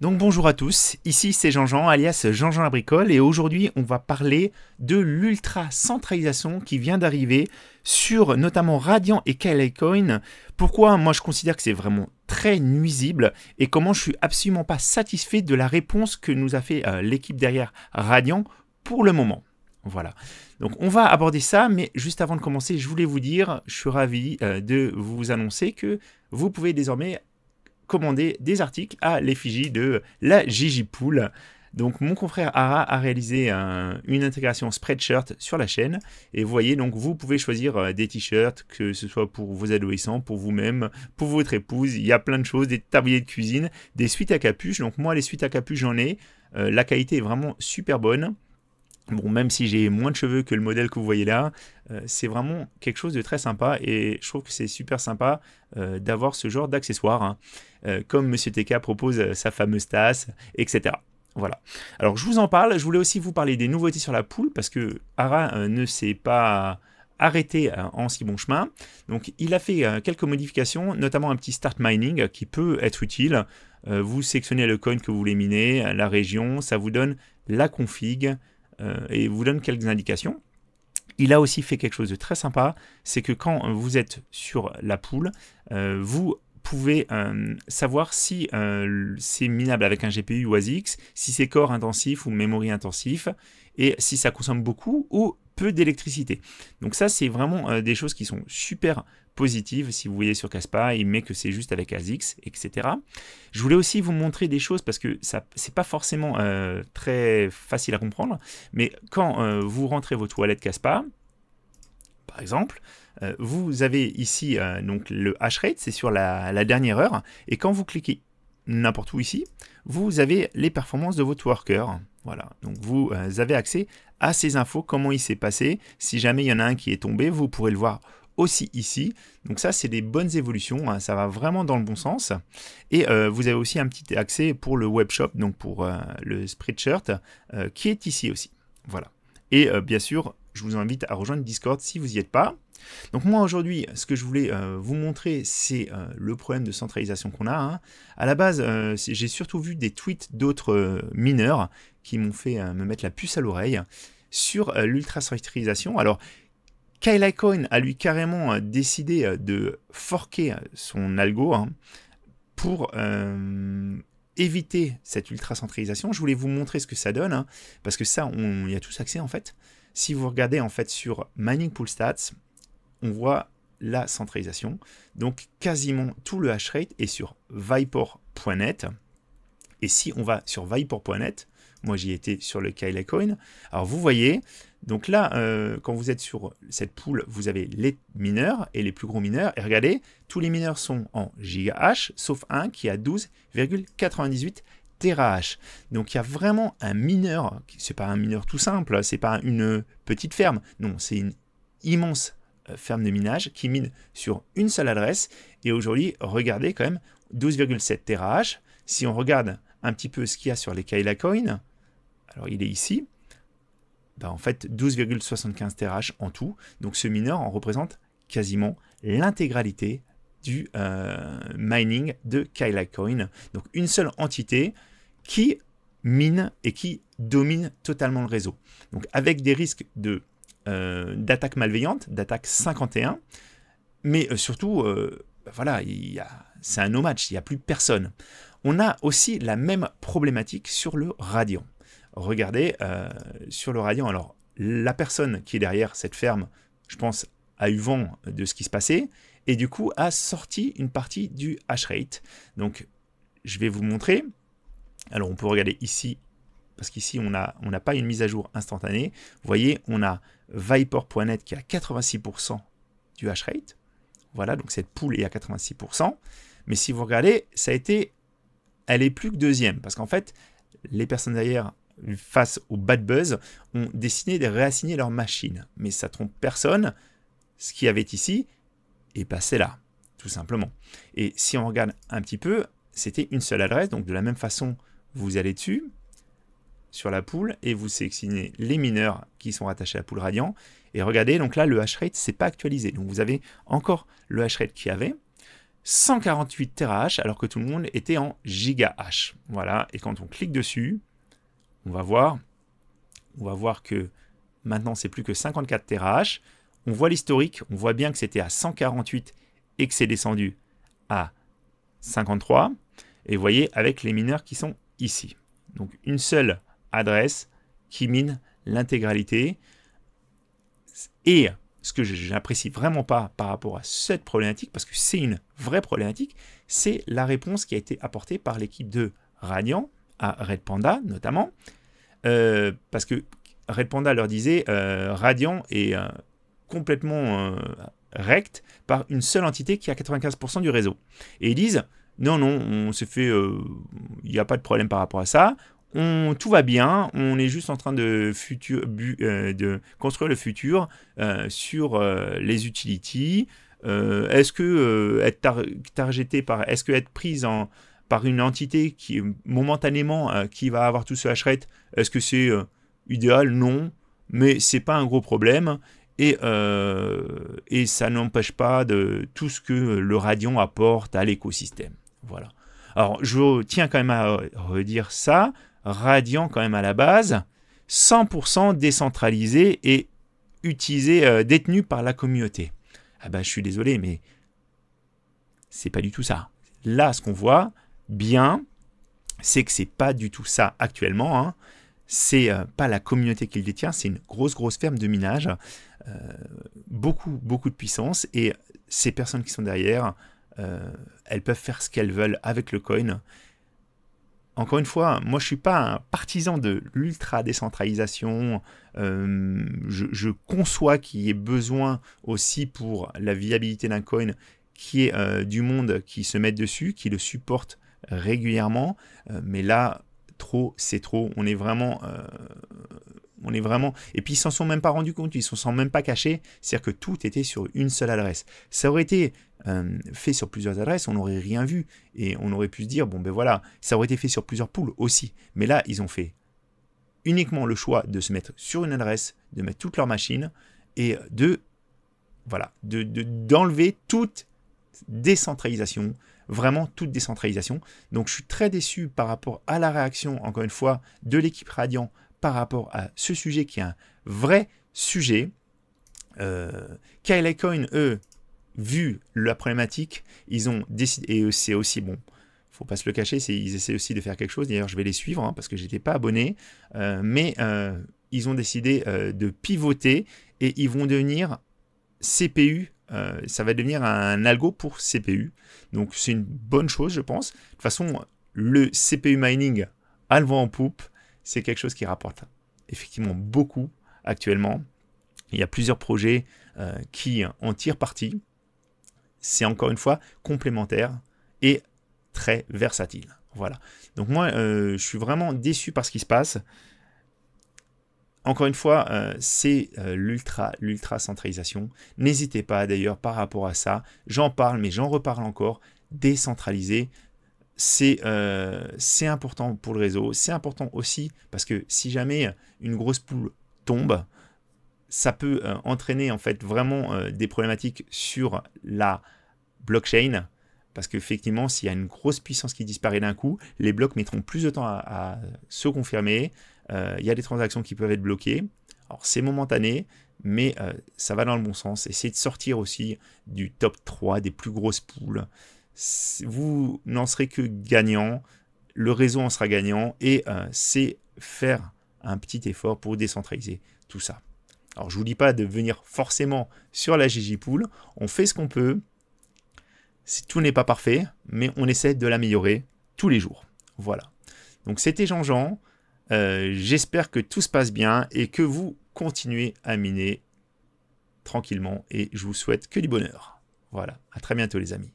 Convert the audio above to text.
Donc bonjour à tous, ici c'est Jean-Jean alias Jean-Jean la Bricole et aujourd'hui on va parler de l'ultra centralisation qui vient d'arriver sur notamment Radiant et Kalecoin. Pourquoi moi je considère que c'est vraiment très nuisible et comment je suis absolument pas satisfait de la réponse que nous a fait l'équipe derrière Radiant pour le moment. Voilà, donc on va aborder ça, mais juste avant de commencer, je voulais vous dire, je suis ravi de vous annoncer que vous pouvez désormais commander des articles à l'effigie de la Gigi Pool. Donc mon confrère Ara a réalisé une intégration Spreadshirt sur la chaîne et vous voyez, donc vous pouvez choisir des t-shirts, que ce soit pour vos adolescents, pour vous-même, pour votre épouse, il y a plein de choses, des tabliers de cuisine, des suites à capuche. Donc moi les suites à capuche j'en ai, la qualité est vraiment super bonne. Bon, même si j'ai moins de cheveux que le modèle que vous voyez là, c'est vraiment quelque chose de très sympa et je trouve que c'est super sympa d'avoir ce genre d'accessoires, hein, comme Monsieur TK propose sa fameuse tasse, etc. Voilà. Alors je vous en parle, je voulais aussi vous parler des nouveautés sur la pool parce que Ara ne s'est pas arrêté en si bon chemin. Donc il a fait quelques modifications, notamment un petit start mining qui peut être utile. Vous sélectionnez le coin que vous voulez miner, la région, ça vous donne la config, et vous donne quelques indications. Il a aussi fait quelque chose de très sympa, c'est que quand vous êtes sur la pool, vous pouvez savoir si c'est minable avec un GPU ou ASIC, si c'est core intensif ou memory intensif, et si ça consomme beaucoup ou peu d'électricité. Donc ça, c'est vraiment des choses qui sont super positives. Si vous voyez sur Caspa, il met que c'est juste avec ASIC, etc. Je voulais aussi vous montrer des choses parce que ça, c'est pas forcément très facile à comprendre, mais quand vous rentrez vos toilettes Caspa, par exemple, vous avez ici donc le hash rate, c'est sur la dernière heure, et quand vous cliquez n'importe où ici, vous avez les performances de votre worker. Voilà, donc vous avez accès à ces infos, comment il s'est passé. Si jamais il y en a un qui est tombé, vous pourrez le voir aussi ici. Donc ça, c'est des bonnes évolutions, hein, ça va vraiment dans le bon sens. Et vous avez aussi un petit accès pour le webshop, donc pour le Spreadshirt, qui est ici aussi. Voilà. Et bien sûr, je vous invite à rejoindre Discord si vous n'y êtes pas. Donc moi aujourd'hui, ce que je voulais vous montrer, c'est le problème de centralisation qu'on a, hein. À la base, j'ai surtout vu des tweets d'autres mineurs qui m'ont fait me mettre la puce à l'oreille sur l'ultra centralisation. Alors, Kalecoin a lui carrément décidé de forker son algo, hein, pour éviter cette ultra centralisation. Je voulais vous montrer ce que ça donne, hein, parce que ça, on y a tous accès en fait. Si vous regardez en fait sur Mining Pool Stats, on voit la centralisation. Donc quasiment tout le hash rate est sur Vipor.net. Et si on va sur Vipor.net, moi j'y étais sur le Kalecoin, alors vous voyez, donc là, quand vous êtes sur cette pool, vous avez les mineurs et les plus gros mineurs. Et regardez, tous les mineurs sont en gigahash, sauf un qui a 12,98 terahash. Donc il y a vraiment un mineur, c'est pas un mineur tout simple, c'est pas une petite ferme, non, c'est une immense ferme de minage qui mine sur une seule adresse. Et aujourd'hui, regardez quand même 12,7 terahash. Si on regarde un petit peu ce qu'il y a sur les Kalecoin, alors il est ici, ben en fait 12,75 terahash en tout. Donc ce mineur en représente quasiment l'intégralité du mining de Kalecoin. Donc une seule entité qui mine et qui domine totalement le réseau. Donc avec des risques de d'attaque malveillante, d'attaque 51, mais surtout, voilà, c'est un no match, il n'y a plus personne. On a aussi la même problématique sur le Radiant. Regardez, sur le Radiant, alors la personne qui est derrière cette ferme, je pense, a eu vent de ce qui se passait, et du coup a sorti une partie du hash rate. Donc, je vais vous montrer. Alors, on peut regarder ici, parce qu'ici, on n'a pas une mise à jour instantanée. Vous voyez, on a Vipor.net qui est à 86% du hash rate. Voilà, donc cette pool est à 86%. Mais si vous regardez, elle est plus que deuxième. Parce qu'en fait, les personnes derrière, face au bad buzz, ont décidé de réassigner leur machine. Mais ça trompe personne. Ce qu'il y avait ici est passé là, tout simplement. Et si on regarde un petit peu, c'était une seule adresse. Donc de la même façon, vous allez dessus, sur la pool, et vous sélectionnez les mineurs qui sont rattachés à la pool Radiant. Et regardez, donc là, le hash rate, c'est pas actualisé. Donc vous avez encore le hash rate qu'il y avait. 148 terahash alors que tout le monde était en gigahash. Voilà, et quand on clique dessus, on va voir que maintenant c'est plus que 54 terahash. On voit l'historique, on voit bien que c'était à 148 et que c'est descendu à 53. Et vous voyez avec les mineurs qui sont ici. Donc une seule adresse qui mine l'intégralité. Et ce que je n'apprécie vraiment pas par rapport à cette problématique, parce que c'est une vraie problématique, c'est la réponse qui a été apportée par l'équipe de Radiant à Red Panda notamment, parce que Red Panda leur disait Radiant est complètement rect par une seule entité qui a 95% du réseau. Et ils disent non, on s'est fait, il n'y a pas de problème par rapport à ça. Tout va bien, on est juste en train de construire le futur sur les utilities. Est-ce que être prise par une entité qui momentanément qui va avoir tout ce hash rate, est-ce que c'est idéal? Non, mais c'est pas un gros problème. Et ça n'empêche pas de tout ce que le Radiant apporte à l'écosystème. Voilà. Alors, je tiens quand même à redire ça. Radiant quand même à la base, 100% décentralisé et utilisé, détenu par la communauté. Ah ben, je suis désolé, mais c'est pas du tout ça. Là, ce qu'on voit bien, c'est que c'est pas du tout ça actuellement. Hein. C'est pas la communauté qui le détient, c'est une grosse ferme de minage, beaucoup de puissance, et ces personnes qui sont derrière, elles peuvent faire ce qu'elles veulent avec le coin. Encore une fois, moi je ne suis pas un partisan de l'ultra-décentralisation. Je conçois qu'il y ait besoin aussi pour la viabilité d'un coin qui est du monde qui se mette dessus, qui le supporte régulièrement. Mais là, trop, c'est trop. On est vraiment... Et puis ils s'en sont même pas rendus compte, ils s'en sont même pas cachés. C'est-à-dire que tout était sur une seule adresse. Ça aurait été fait sur plusieurs adresses, on n'aurait rien vu. Et on aurait pu se dire, bon ben voilà, ça aurait été fait sur plusieurs pools aussi. Mais là, ils ont fait uniquement le choix de se mettre sur une adresse, de mettre toutes leurs machines et d'enlever toute décentralisation, vraiment toute décentralisation. Donc je suis très déçu par rapport à la réaction, encore une fois, de l'équipe Radiant par rapport à ce sujet qui est un vrai sujet. KLACoin, eux, vu la problématique, ils ont décidé, et c'est aussi bon, faut pas se le cacher, ils essaient aussi de faire quelque chose. D'ailleurs, je vais les suivre hein, parce que j'étais pas abonné, mais ils ont décidé de pivoter et ils vont devenir CPU. Ça va devenir un algo pour CPU. Donc c'est une bonne chose, je pense. De toute façon, le CPU mining a le vent en poupe. C'est quelque chose qui rapporte effectivement beaucoup actuellement. Il y a plusieurs projets qui en tirent parti. C'est encore une fois complémentaire et très versatile. Voilà. Donc moi, je suis vraiment déçu par ce qui se passe. Encore une fois, c'est l'ultra centralisation. N'hésitez pas d'ailleurs par rapport à ça. J'en parle, mais j'en reparle encore. Décentraliser. C'est important pour le réseau. C'est important aussi parce que si jamais une grosse poule tombe, ça peut entraîner en fait vraiment des problématiques sur la blockchain. Parce qu'effectivement, s'il y a une grosse puissance qui disparaît d'un coup, les blocs mettront plus de temps à se confirmer. Il y a des transactions qui peuvent être bloquées. Alors c'est momentané, mais ça va dans le bon sens. Essayez de sortir aussi du top 3 des plus grosses poules. Vous n'en serez que gagnant, le réseau en sera gagnant, et c'est faire un petit effort pour décentraliser tout ça. Alors je ne vous dis pas de venir forcément sur la Gigipool, on fait ce qu'on peut, tout n'est pas parfait, mais on essaie de l'améliorer tous les jours. Voilà, donc c'était Jean-Jean, j'espère que tout se passe bien et que vous continuez à miner tranquillement, et je vous souhaite que du bonheur. Voilà, à très bientôt les amis.